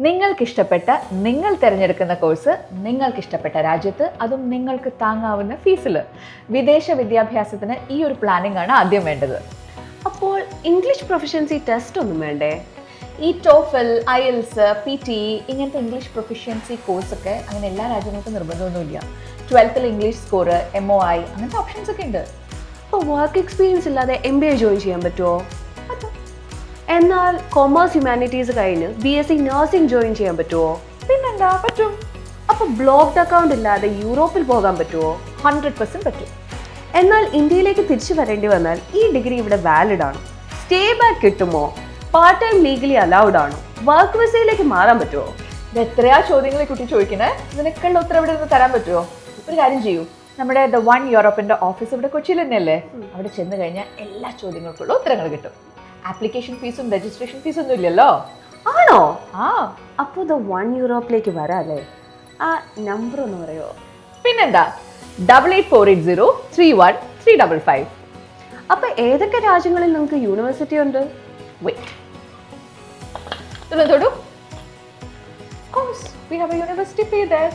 നിങ്ങൾക്കിഷ്ടപ്പെട്ട നിങ്ങൾ തിരഞ്ഞെടുക്കുന്ന കോഴ്സ് നിങ്ങൾക്കിഷ്ടപ്പെട്ട രാജ്യത്ത്, അതും നിങ്ങൾക്ക് താങ്ങാവുന്ന ഫീസിൽ. വിദേശ വിദ്യാഭ്യാസത്തിന് ഈ ഒരു പ്ലാനിംഗ് ആണ് ആദ്യം വേണ്ടത്. അപ്പോൾ ഇംഗ്ലീഷ് പ്രൊഫഷൻസി ടെസ്റ്റ് ഒന്നും വേണ്ടേ? ഈ ടോഫൽ, IELTS, PT ഇങ്ങനത്തെ ഇംഗ്ലീഷ് പ്രൊഫഷ്യൻസി കോഴ്സൊക്കെ അങ്ങനെ എല്ലാ രാജ്യങ്ങൾക്കും നിർബന്ധമൊന്നുമില്ല. 12th ഇംഗ്ലീഷ് സ്കോർ, MOI അങ്ങനത്തെ ഓപ്ഷൻസ് ഒക്കെ ഉണ്ട്. അപ്പോൾ വർക്ക് എക്സ്പീരിയൻസ് ഇല്ലാതെ MBA ജോയിൻ ചെയ്യാൻ പറ്റുമോ? എന്നാൽ കൊമേഴ്സ് ഹ്യൂമാനിറ്റീസ് കഴിഞ്ഞ് BSc നഴ്സിംഗ് ജോയിൻ ചെയ്യാൻ പറ്റുമോ? പിന്നെന്താ, പറ്റും. അപ്പോൾ ബ്ലോക്ക്ഡ് അക്കൗണ്ട് ഇല്ലാതെ യൂറോപ്പിൽ പോകാൻ പറ്റുമോ? 100% പറ്റും. എന്നാൽ ഇന്ത്യയിലേക്ക് തിരിച്ചു വരേണ്ടി വന്നാൽ ഈ ഡിഗ്രി ഇവിടെ വാലിഡ് ആണോ? സ്റ്റേ ബാക്ക് കിട്ടുമോ? പാർട്ട് ടൈം ലീഗലി അലൗഡ് ആണോ? വർക്ക് വിസയിലേക്ക് മാറാൻ പറ്റുമോ? ഇത് എത്രയാ ചോദ്യങ്ങളെ കുട്ടി ചോദിക്കണേ? ഇതിനൊക്കെയുള്ള ഉത്തരം ഇവിടെ നിന്ന് തരാൻ പറ്റുമോ? ഒരു കാര്യം ചെയ്യൂ, നമ്മുടെ The One യൂറോപ്പിന്റെ ഓഫീസ് ഇവിടെ കൊച്ചിയിൽ തന്നെയല്ലേ, അവിടെ ചെന്ന് കഴിഞ്ഞാൽ എല്ലാ ചോദ്യങ്ങൾക്കുള്ള ഉത്തരങ്ങൾ കിട്ടും. ആപ്ലിക്കേഷൻ ഫീസും രജിസ്ട്രേഷൻ ഫീസും ഒന്നും ഇല്ലല്ലോ. ആണോ? ആ, അപ്പോൾ The One യൂറോപ്പിലേക്ക് വരാല്ലേ? ആ നമ്പർ ഒന്ന് പറയുമോ? പിന്നെന്താ, 8848031355. അപ്പൊ ഏതൊക്കെ രാജ്യങ്ങളിൽ നിങ്ങൾക്ക് യൂണിവേഴ്സിറ്റി ഉണ്ട്? Wait, തൊടു. Of course, we have a university there.